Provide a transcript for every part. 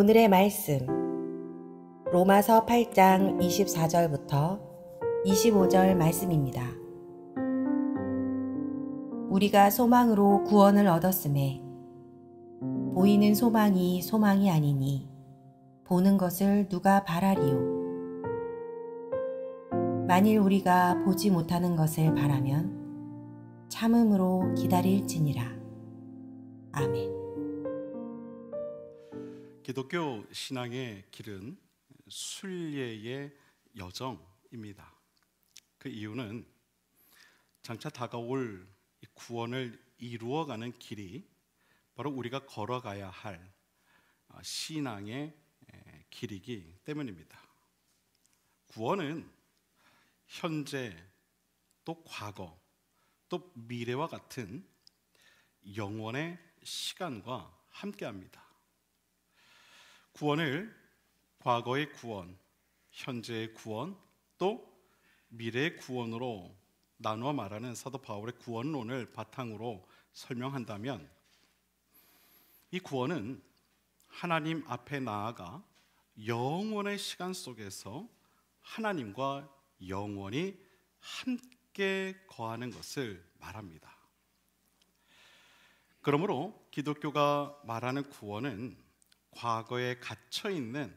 오늘의 말씀 로마서 8장 24절부터 25절 말씀입니다. 우리가 소망으로 구원을 얻었음에 보이는 소망이 소망이 아니니 보는 것을 누가 바라리요. 만일 우리가 보지 못하는 것을 바라면 참음으로 기다릴지니라. 아멘. 기독교 신앙의 길은 순례의 여정입니다. 그 이유는 장차 다가올 구원을 이루어가는 길이 바로 우리가 걸어가야 할 신앙의 길이기 때문입니다. 구원은 현재 또 과거 또 미래와 같은 영원의 시간과 함께합니다. 구원을 과거의 구원, 현재의 구원, 또 미래의 구원으로 나누어 말하는 사도 바울의 구원론을 바탕으로 설명한다면 이 구원은 하나님 앞에 나아가 영원의 시간 속에서 하나님과 영원히 함께 거하는 것을 말합니다. 그러므로 기독교가 말하는 구원은 과거에 갇혀있는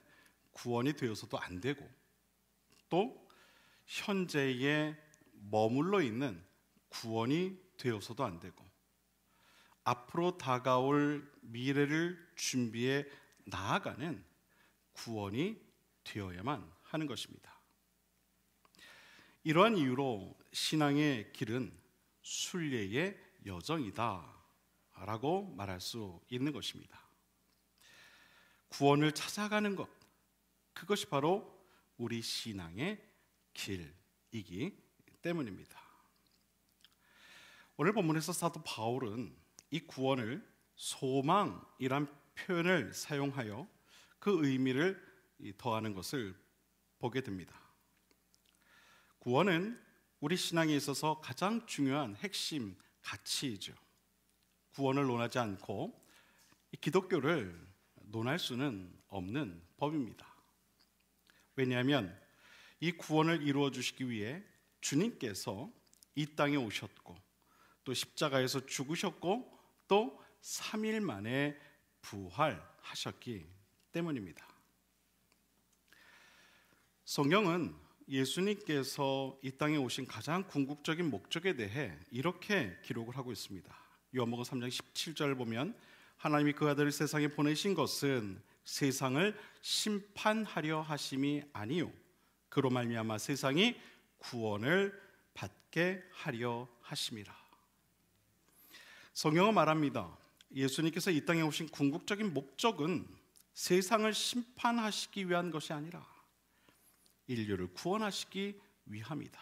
구원이 되어서도 안 되고 또 현재에 머물러 있는 구원이 되어서도 안 되고 앞으로 다가올 미래를 준비해 나아가는 구원이 되어야만 하는 것입니다. 이러한 이유로 신앙의 길은 순례의 여정이다 라고 말할 수 있는 것입니다. 구원을 찾아가는 것, 그것이 바로 우리 신앙의 길이기 때문입니다. 오늘 본문에서 사도 바울은 이 구원을 소망이란 표현을 사용하여 그 의미를 더하는 것을 보게 됩니다. 구원은 우리 신앙에 있어서 가장 중요한 핵심 가치이죠. 구원을 논하지 않고 이 기독교를 논할 수는 없는 법입니다. 왜냐하면 이 구원을 이루어 주시기 위해 주님께서 이 땅에 오셨고 또 십자가에서 죽으셨고 또 3일 만에 부활하셨기 때문입니다. 성경은 예수님께서 이 땅에 오신 가장 궁극적인 목적에 대해 이렇게 기록을 하고 있습니다. 요한복음 3장 17절을 보면 하나님이 그 아들을 세상에 보내신 것은 세상을 심판하려 하심이 아니요 그로 말미암아 세상이 구원을 받게 하려 하심이라. 성경은 말합니다. 예수님께서 이 땅에 오신 궁극적인 목적은 세상을 심판하시기 위한 것이 아니라 인류를 구원하시기 위함이다.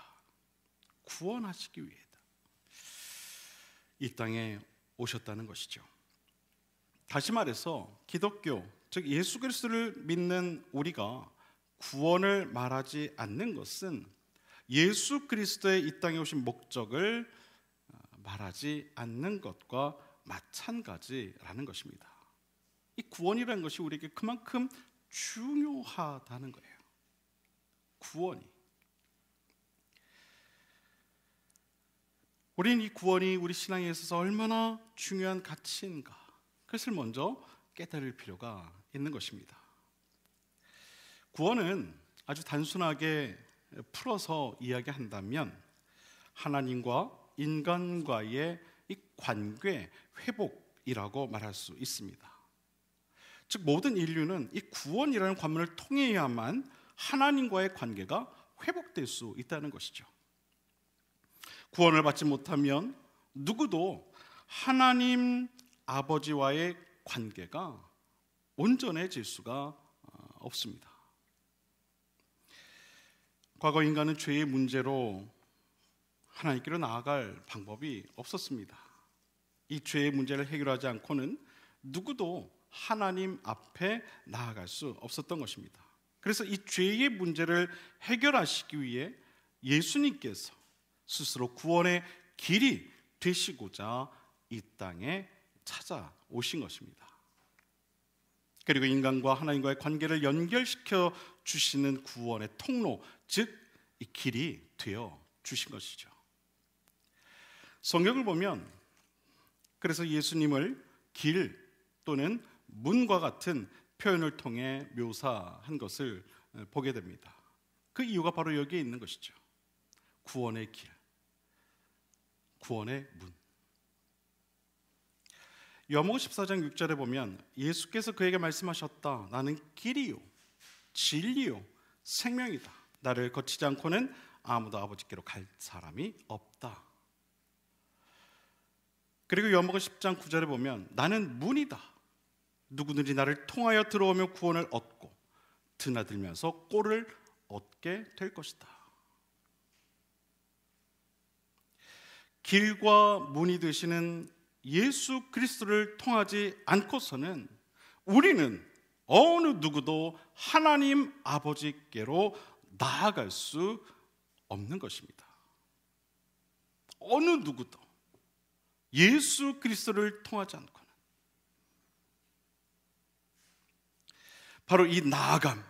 구원하시기 위해다. 이 땅에 오셨다는 것이죠. 다시 말해서 기독교, 즉 예수 그리스도를 믿는 우리가 구원을 말하지 않는 것은 예수 그리스도의 이 땅에 오신 목적을 말하지 않는 것과 마찬가지라는 것입니다. 이 구원이라는 것이 우리에게 그만큼 중요하다는 거예요. 구원이. 우리는 이 구원이 우리 신앙에 있어서 얼마나 중요한 가치인가, 그것을 먼저 깨달을 필요가 있는 것입니다. 구원은 아주 단순하게 풀어서 이야기한다면 하나님과 인간과의 이 관계 회복이라고 말할 수 있습니다. 즉 모든 인류는 이 구원이라는 관문을 통해야만 하나님과의 관계가 회복될 수 있다는 것이죠. 구원을 받지 못하면 누구도 하나님 아버지와의 관계가 온전해질 수가 없습니다. 과거 인간은 죄의 문제로 하나님께로 나아갈 방법이 없었습니다. 이 죄의 문제를 해결하지 않고는 누구도 하나님 앞에 나아갈 수 없었던 것입니다. 그래서 이 죄의 문제를 해결하시기 위해 예수님께서 스스로 구원의 길이 되시고자 이 땅에 찾아오신 것입니다. 그리고 인간과 하나님과의 관계를 연결시켜 주시는 구원의 통로, 즉 이 길이 되어 주신 것이죠. 성경을 보면 그래서 예수님을 길 또는 문과 같은 표현을 통해 묘사한 것을 보게 됩니다. 그 이유가 바로 여기에 있는 것이죠. 구원의 길, 구원의 문. 요한복음 14장 6절에 보면 예수께서 그에게 말씀하셨다. 나는 길이요 진리요 생명이다. 나를 거치지 않고는 아무도 아버지께로 갈 사람이 없다. 그리고 요한복음 10장 9절에 보면 나는 문이다. 누구든지 나를 통하여 들어오며 구원을 얻고 드나들면서 꼴을 얻게 될 것이다. 길과 문이 되시는 예수 그리스도를 통하지 않고서는 우리는 어느 누구도 하나님 아버지께로 나아갈 수 없는 것입니다. 어느 누구도 예수 그리스도를 통하지 않고는. 바로 이 나아감,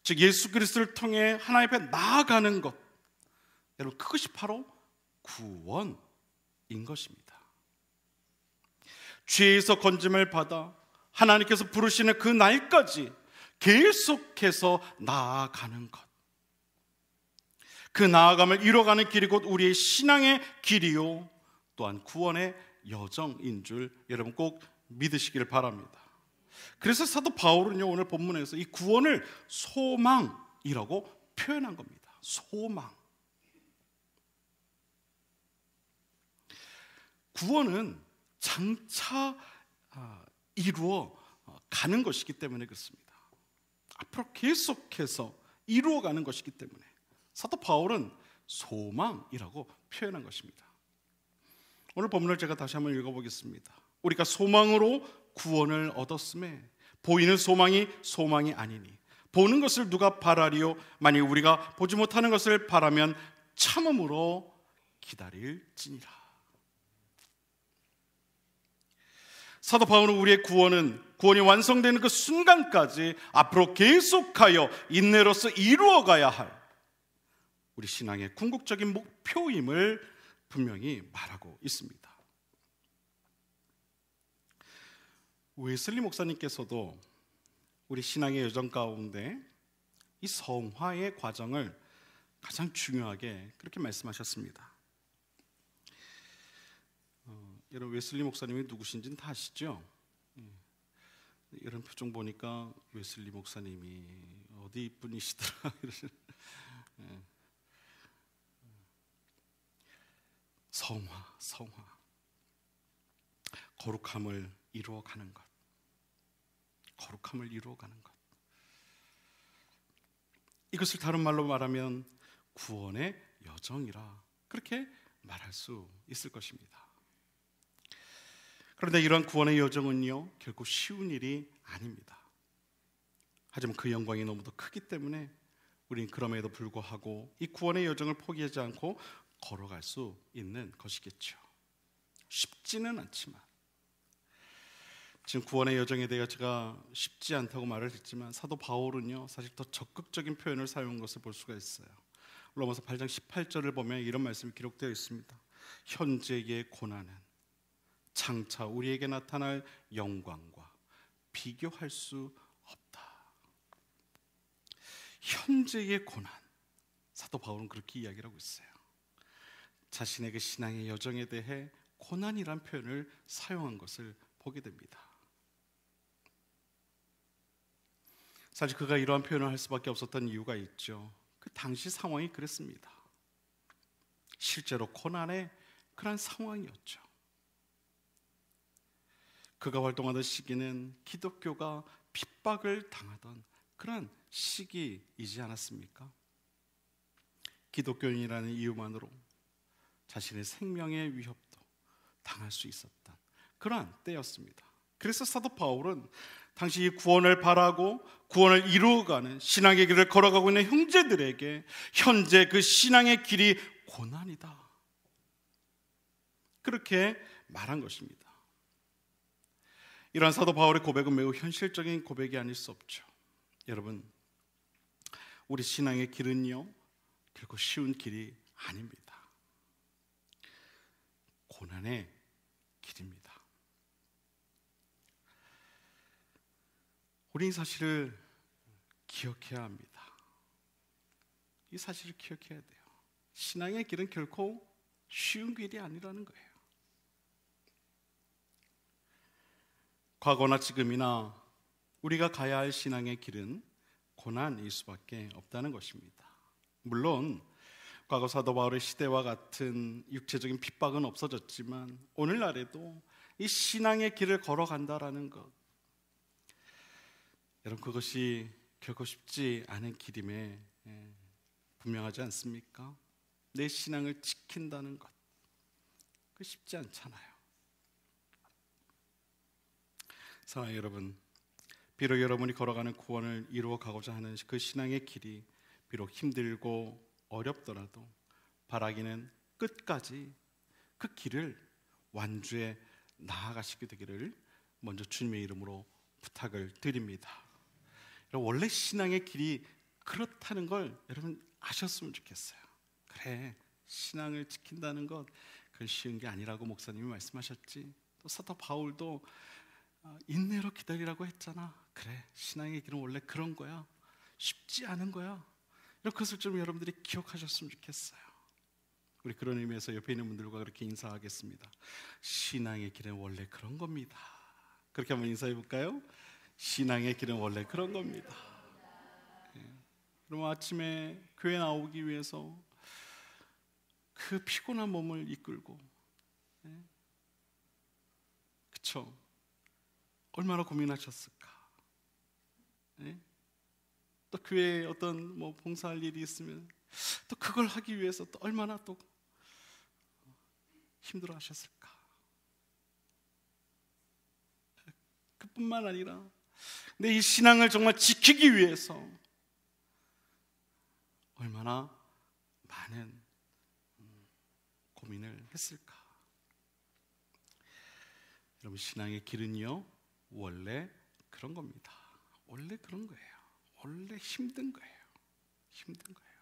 즉 예수 그리스도를 통해 하나님 앞에 나아가는 것, 여러분 그것이 바로 구원인 것입니다. 죄에서 건짐을 받아 하나님께서 부르시는 그 날까지 계속해서 나아가는 것, 그 나아감을 이뤄가는 길이 곧 우리의 신앙의 길이요 또한 구원의 여정인 줄 여러분 꼭 믿으시기를 바랍니다. 그래서 사도 바울은요 오늘 본문에서 이 구원을 소망이라고 표현한 겁니다. 소망. 구원은 장차 이루어 가는 것이기 때문에 그렇습니다. 앞으로 계속해서 이루어가는 것이기 때문에 사도 바울은 소망이라고 표현한 것입니다. 오늘 본문을 제가 다시 한번 읽어보겠습니다. 우리가 소망으로 구원을 얻었음에 보이는 소망이 소망이 아니니 보는 것을 누가 바라리요? 만일 우리가 보지 못하는 것을 바라면 참음으로 기다릴지니라. 사도 바울은 우리의 구원이 완성되는 그 순간까지 앞으로 계속하여 인내로서 이루어가야 할 우리 신앙의 궁극적인 목표임을 분명히 말하고 있습니다. 웨슬리 목사님께서도 우리 신앙의 여정 가운데 이 성화의 과정을 가장 중요하게 그렇게 말씀하셨습니다. 여러분 웨슬리 목사님이 누구신지는 다 아시죠? 이런 표정 보니까 웨슬리 목사님이 어디 분이시더라 성화 거룩함을 이루어가는 것, 거룩함을 이루어가는 것, 이것을 다른 말로 말하면 구원의 여정이라 그렇게 말할 수 있을 것입니다. 그런데 이러한 구원의 여정은요 결코 쉬운 일이 아닙니다. 하지만 그 영광이 너무도 크기 때문에 우린 그럼에도 불구하고 이 구원의 여정을 포기하지 않고 걸어갈 수 있는 것이겠죠. 쉽지는 않지만, 지금 구원의 여정에 대해 제가 쉽지 않다고 말을 했지만 사도 바울은요 사실 더 적극적인 표현을 사용한 것을 볼 수가 있어요. 로마서 8장 18절을 보면 이런 말씀이 기록되어 있습니다. 현재의 고난은 장차 우리에게 나타날 영광과 비교할 수 없다. 현재의 고난, 사도 바울은 그렇게 이야기를 하고 있어요. 자신의 그 신앙의 여정에 대해 고난이란 표현을 사용한 것을 보게 됩니다. 사실 그가 이러한 표현을 할 수밖에 없었던 이유가 있죠. 그 당시 상황이 그랬습니다. 실제로 고난의 그런 상황이었죠. 그가 활동하던 시기는 기독교가 핍박을 당하던 그런 시기이지 않았습니까? 기독교인이라는 이유만으로 자신의 생명의 위협도 당할 수 있었던 그러한 때였습니다. 그래서 사도 바울은 당시 이 구원을 바라고 구원을 이루어가는 신앙의 길을 걸어가고 있는 형제들에게 현재 그 신앙의 길이 고난이다, 그렇게 말한 것입니다. 이러한 사도 바울의 고백은 매우 현실적인 고백이 아닐 수 없죠. 여러분, 우리 신앙의 길은요, 결코 쉬운 길이 아닙니다. 고난의 길입니다. 우리 이 사실을 기억해야 합니다. 이 사실을 기억해야 돼요. 신앙의 길은 결코 쉬운 길이 아니라는 거예요. 과거나 지금이나 우리가 가야 할 신앙의 길은 고난일 수밖에 없다는 것입니다. 물론 과거 사도 바울의 시대와 같은 육체적인 핍박은 없어졌지만 오늘날에도 이 신앙의 길을 걸어간다라는 것, 여러분, 그것이 결코 쉽지 않은 길임에 분명하지 않습니까? 내 신앙을 지킨다는 것, 그 쉽지 않잖아요. 사랑하는 여러분, 비록 여러분이 걸어가는 구원을 이루어 가고자 하는 그 신앙의 길이 비록 힘들고 어렵더라도 바라기는 끝까지 그 길을 완주해 나아가시게 되기를 먼저 주님의 이름으로 부탁을 드립니다. 원래 신앙의 길이 그렇다는 걸 여러분 아셨으면 좋겠어요. 그래, 신앙을 지킨다는 것, 그건 쉬운 게 아니라고 목사님이 말씀하셨지. 또 사도 바울도 인내로 기다리라고 했잖아. 그래, 신앙의 길은 원래 그런 거야. 쉽지 않은 거야. 이런 것을 좀 여러분들이 기억하셨으면 좋겠어요. 우리 그런 의미에서 옆에 있는 분들과 그렇게 인사하겠습니다. 신앙의 길은 원래 그런 겁니다. 그렇게 한번 인사해 볼까요? 신앙의 길은 원래 그런 겁니다. 그럼 아침에 교회 나오기 위해서 그 피곤한 몸을 이끌고, 그쵸? 얼마나 고민하셨을까? 또 교회에 어떤 봉사할 일이 있으면 또 그걸 하기 위해서 또 얼마나 또 힘들어하셨을까? 그뿐만 아니라 내 이 신앙을 정말 지키기 위해서 얼마나 많은 고민을 했을까? 여러분, 신앙의 길은요, 원래 그런 겁니다. 원래 그런 거예요. 원래 힘든 거예요. 힘든 거예요.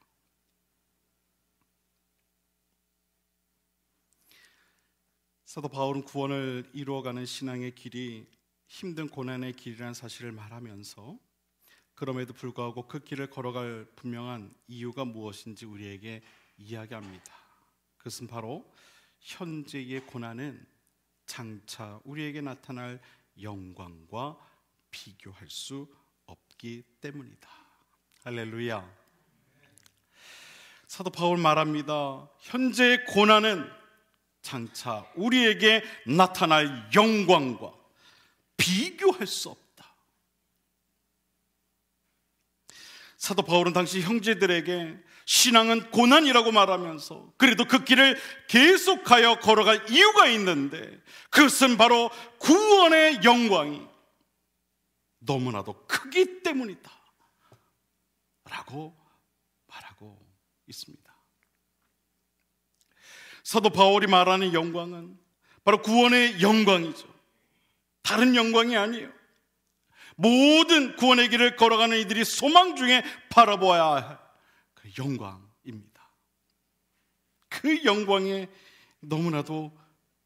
사도 바울은 구원을 이루어가는 신앙의 길이 힘든 고난의 길이라는 사실을 말하면서 그럼에도 불구하고 그 길을 걸어갈 분명한 이유가 무엇인지 우리에게 이야기합니다. 그것은 바로 현재의 고난은 장차 우리에게 나타날 영광과 비교할 수 없기 때문이다. 할렐루야. 사도 바울 말합니다. 현재의 고난은 장차 우리에게 나타날 영광과 비교할 수 없다. 사도 바울은 당시 형제들에게 신앙은 고난이라고 말하면서 그래도 그 길을 계속하여 걸어갈 이유가 있는데 그것은 바로 구원의 영광이 너무나도 크기 때문이다 라고 말하고 있습니다. 사도 바울이 말하는 영광은 바로 구원의 영광이죠. 다른 영광이 아니에요. 모든 구원의 길을 걸어가는 이들이 소망 중에 바라보아야 할 그 영광입니다. 그 영광이 너무나도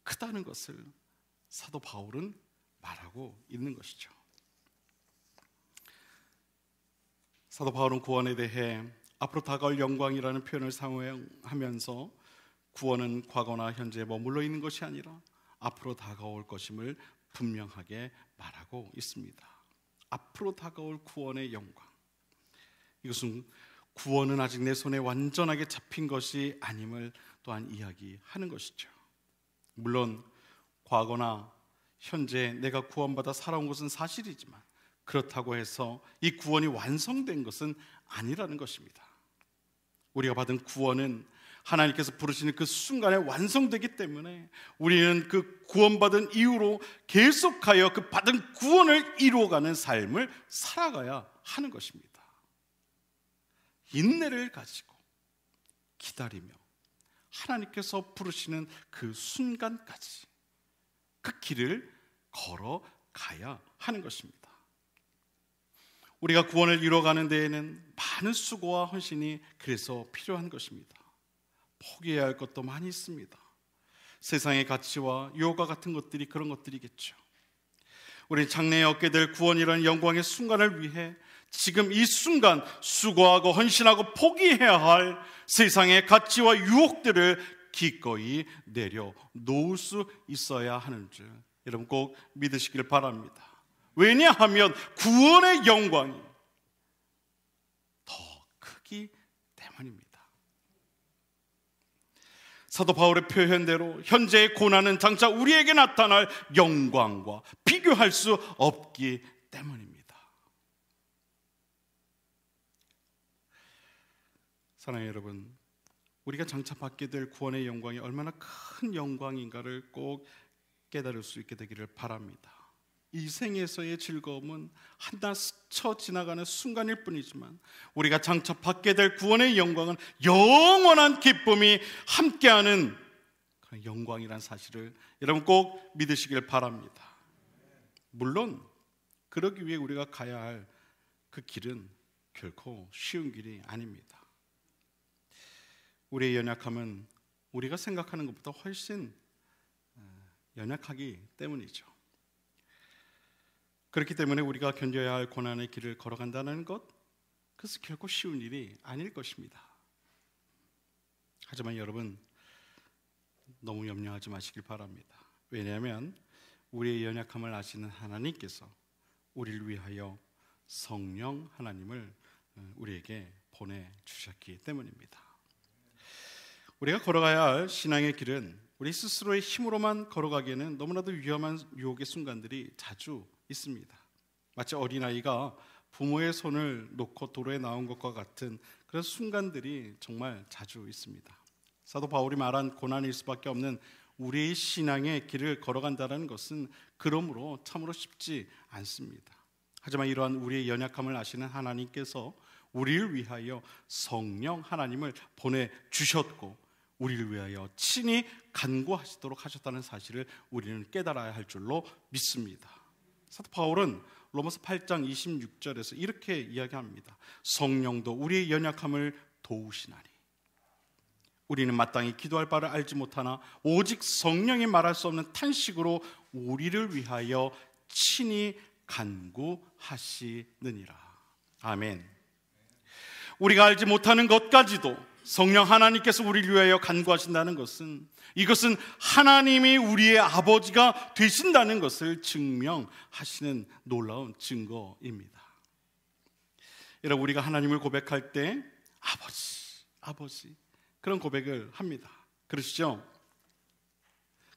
크다는 것을 사도 바울은 말하고 있는 것이죠. 사도 바울은 구원에 대해 앞으로 다가올 영광이라는 표현을 사용하면서 구원은 과거나 현재에 머물러 있는 것이 아니라 앞으로 다가올 것임을 분명하게 말하고 있습니다. 앞으로 다가올 구원의 영광, 이것은 구원은 아직 내 손에 완전하게 잡힌 것이 아님을 또한 이야기하는 것이죠. 물론 과거나 현재 내가 구원받아 살아온 것은 사실이지만 그렇다고 해서 이 구원이 완성된 것은 아니라는 것입니다. 우리가 받은 구원은 하나님께서 부르시는 그 순간에 완성되기 때문에 우리는 그 구원받은 이후로 계속하여 그 받은 구원을 이루어가는 삶을 살아가야 하는 것입니다. 인내를 가지고 기다리며 하나님께서 부르시는 그 순간까지 그 길을 걸어가야 가야 하는 것입니다. 우리가 구원을 이루어가는 데에는 많은 수고와 헌신이 그래서 필요한 것입니다. 포기해야 할 것도 많이 있습니다. 세상의 가치와 유혹과 같은 것들이 그런 것들이겠죠. 우리 장래에 얻게 될 구원이라는 영광의 순간을 위해 지금 이 순간 수고하고 헌신하고 포기해야 할 세상의 가치와 유혹들을 기꺼이 내려놓을 수 있어야 하는 줄 여러분 꼭 믿으시길 바랍니다. 왜냐하면 구원의 영광이 더 크기 때문입니다. 사도 바울의 표현대로 현재의 고난은 장차 우리에게 나타날 영광과 비교할 수 없기 때문입니다. 사랑하는 여러분, 우리가 장차 받게 될 구원의 영광이 얼마나 큰 영광인가를 꼭 깨달을 수 있게 되기를 바랍니다. 이 생에서의 즐거움은 한낱 스쳐 지나가는 순간일 뿐이지만 우리가 장차 받게 될 구원의 영광은 영원한 기쁨이 함께하는 그런 영광이란 사실을 여러분 꼭 믿으시길 바랍니다. 물론 그러기 위해 우리가 가야 할 그 길은 결코 쉬운 길이 아닙니다. 우리의 연약함은 우리가 생각하는 것보다 훨씬 연약하기 때문이죠. 그렇기 때문에 우리가 견뎌야 할 고난의 길을 걸어간다는 것, 그것은 결코 쉬운 일이 아닐 것입니다. 하지만 여러분 너무 염려하지 마시길 바랍니다. 왜냐하면 우리의 연약함을 아시는 하나님께서 우리를 위하여 성령 하나님을 우리에게 보내주셨기 때문입니다. 우리가 걸어가야 할 신앙의 길은 우리 스스로의 힘으로만 걸어가기에는 너무나도 위험한 유혹의 순간들이 자주 있습니다. 마치 어린아이가 부모의 손을 놓고 도로에 나온 것과 같은 그런 순간들이 정말 자주 있습니다. 사도 바울이 말한 고난일 수밖에 없는 우리의 신앙의 길을 걸어간다는 것은 그러므로 참으로 쉽지 않습니다. 하지만 이러한 우리의 연약함을 아시는 하나님께서 우리를 위하여 성령 하나님을 보내주셨고 우리를 위하여 친히 간구하시도록 하셨다는 사실을 우리는 깨달아야 할 줄로 믿습니다. 사도 바울은 로마서 8장 26절에서 이렇게 이야기합니다. 성령도 우리의 연약함을 도우시나니 우리는 마땅히 기도할 바를 알지 못하나 오직 성령이 말할 수 없는 탄식으로 우리를 위하여 친히 간구하시느니라. 아멘. 우리가 알지 못하는 것까지도 성령 하나님께서 우리를 위하여 간구하신다는 것은 이것은 하나님이 우리의 아버지가 되신다는 것을 증명하시는 놀라운 증거입니다. 여러분, 우리가 하나님을 고백할 때 아버지 그런 고백을 합니다. 그러시죠?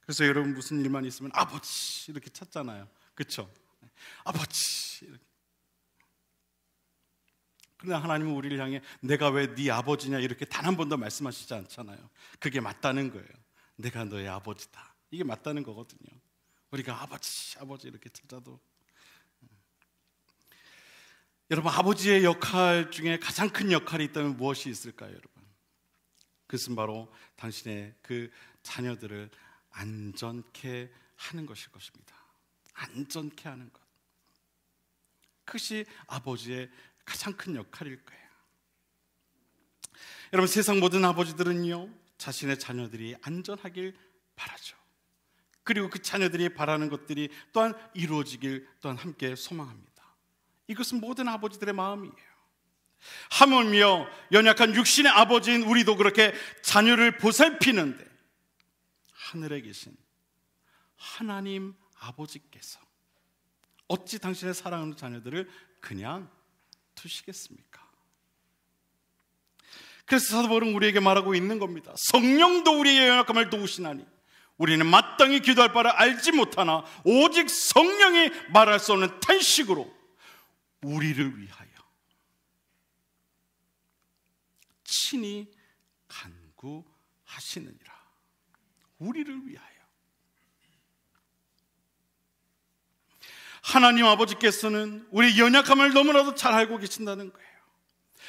그래서 여러분 무슨 일만 있으면 아버지 이렇게 찾잖아요. 그렇죠? 아버지 이렇게. 그러나 하나님은 우리를 향해 내가 왜 네 아버지냐 이렇게 단 한 번도 말씀하시지 않잖아요. 그게 맞다는 거예요. 내가 너의 아버지다. 이게 맞다는 거거든요. 우리가 아버지 이렇게 찾아도 여러분 아버지의 역할 중에 가장 큰 역할이 있다면 무엇이 있을까요, 여러분? 그것은 바로 당신의 그 자녀들을 안전케 하는 것일 것입니다. 안전케 하는 것. 그것이 아버지의 가장 큰 역할일 거예요. 여러분 세상 모든 아버지들은요 자신의 자녀들이 안전하길 바라죠. 그리고 그 자녀들이 바라는 것들이 또한 이루어지길 또한 함께 소망합니다. 이것은 모든 아버지들의 마음이에요. 하물며 연약한 육신의 아버지인 우리도 그렇게 자녀를 보살피는데 하늘에 계신 하나님 아버지께서 어찌 당신의 사랑하는 자녀들을 그냥 두시겠습니까? 그래서 사도 바울은 우리에게 말하고 있는 겁니다. 성령도 우리의 연약함을 도우시나니 우리는 마땅히 기도할 바를 알지 못하나 오직 성령이 말할 수 없는 탄식으로 우리를 위하여 친히 간구하시느니라. 우리를 위하여. 하나님 아버지께서는 우리 연약함을 너무나도 잘 알고 계신다는 거예요.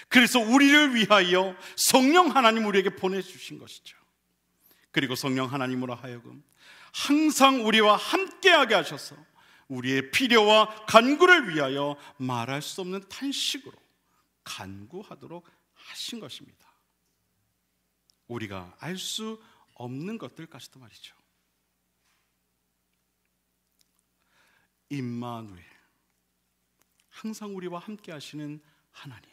그래서 우리를 위하여 성령 하나님 우리에게 보내주신 것이죠. 그리고 성령 하나님으로 하여금 항상 우리와 함께하게 하셔서 우리의 필요와 간구를 위하여 말할 수 없는 탄식으로 간구하도록 하신 것입니다. 우리가 알 수 없는 것들까지도 말이죠. 임마누엘, 항상 우리와 함께 하시는 하나님,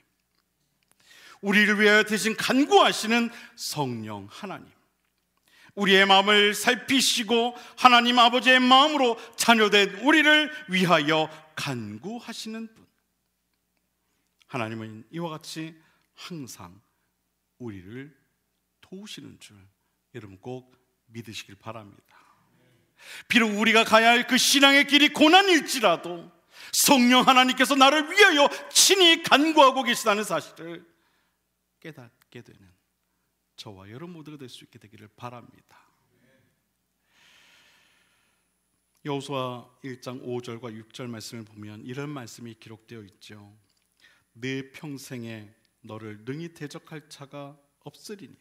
우리를 위하여 대신 간구하시는 성령 하나님, 우리의 마음을 살피시고 하나님 아버지의 마음으로 자녀된 우리를 위하여 간구하시는 분, 하나님은 이와 같이 항상 우리를 도우시는 줄 여러분 꼭 믿으시길 바랍니다. 비록 우리가 가야 할 그 신앙의 길이 고난일지라도 성령 하나님께서 나를 위하여 친히 간구하고 계시다는 사실을 깨닫게 되는 저와 여러분 모두가 될 수 있게 되기를 바랍니다. 여호수아 1장 5절과 6절 말씀을 보면 이런 말씀이 기록되어 있죠. 내 평생에 너를 능히 대적할 자가 없으리니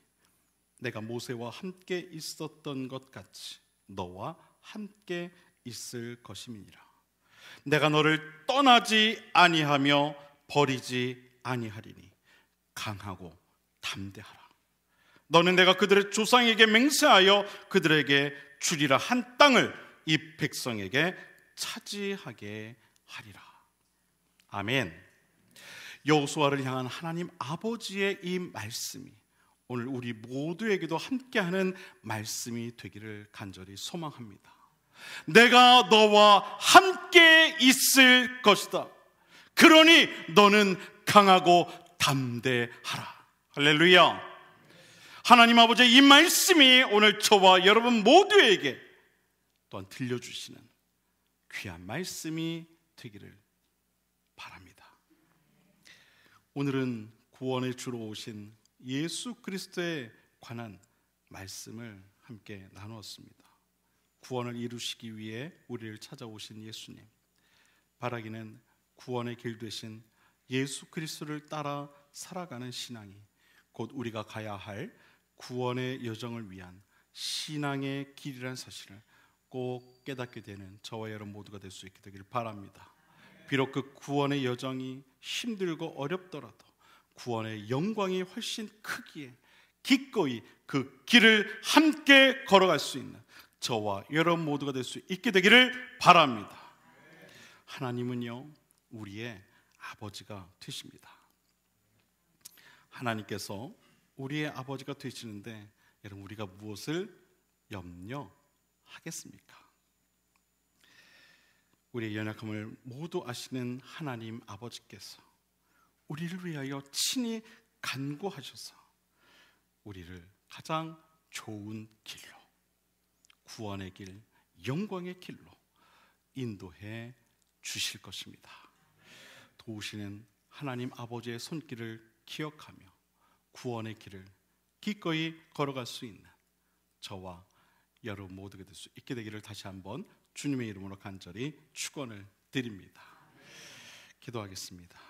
내가 모세와 함께 있었던 것 같이 너와 함께 있을 것임이니라. 내가 너를 떠나지 아니하며 버리지 아니하리니 강하고 담대하라. 너는 내가 그들의 조상에게 맹세하여 그들에게 주리라 한 땅을 이 백성에게 차지하게 하리라. 아멘. 여호수아를 향한 하나님 아버지의 이 말씀이 오늘 우리 모두에게도 함께하는 말씀이 되기를 간절히 소망합니다. 내가 너와 함께 있을 것이다. 그러니 너는 강하고 담대하라. 할렐루야. 하나님 아버지의 이 말씀이 오늘 저와 여러분 모두에게 또한 들려주시는 귀한 말씀이 되기를 바랍니다. 오늘은 구원의 주로 오신 예수 그리스도에 관한 말씀을 함께 나누었습니다. 구원을 이루시기 위해 우리를 찾아오신 예수님, 바라기는 구원의 길 되신 예수 그리스도를 따라 살아가는 신앙이 곧 우리가 가야 할 구원의 여정을 위한 신앙의 길이라는 사실을 꼭 깨닫게 되는 저와 여러분 모두가 될 수 있게 되기를 바랍니다. 비록 그 구원의 여정이 힘들고 어렵더라도 구원의 영광이 훨씬 크기에 기꺼이 그 길을 함께 걸어갈 수 있는 저와 여러분 모두가 될 수 있게 되기를 바랍니다. 하나님은요, 우리의 아버지가 되십니다. 하나님께서 우리의 아버지가 되시는데 여러분, 우리가 무엇을 염려하겠습니까? 우리의 연약함을 모두 아시는 하나님 아버지께서 우리를 위하여 친히 간구하셔서 우리를 가장 좋은 길로, 구원의 길, 영광의 길로 인도해 주실 것입니다. 도우시는 하나님 아버지의 손길을 기억하며 구원의 길을 기꺼이 걸어갈 수 있는 저와 여러분 모두가 될 수 있게 되기를 다시 한번 주님의 이름으로 간절히 축원을 드립니다. 기도하겠습니다.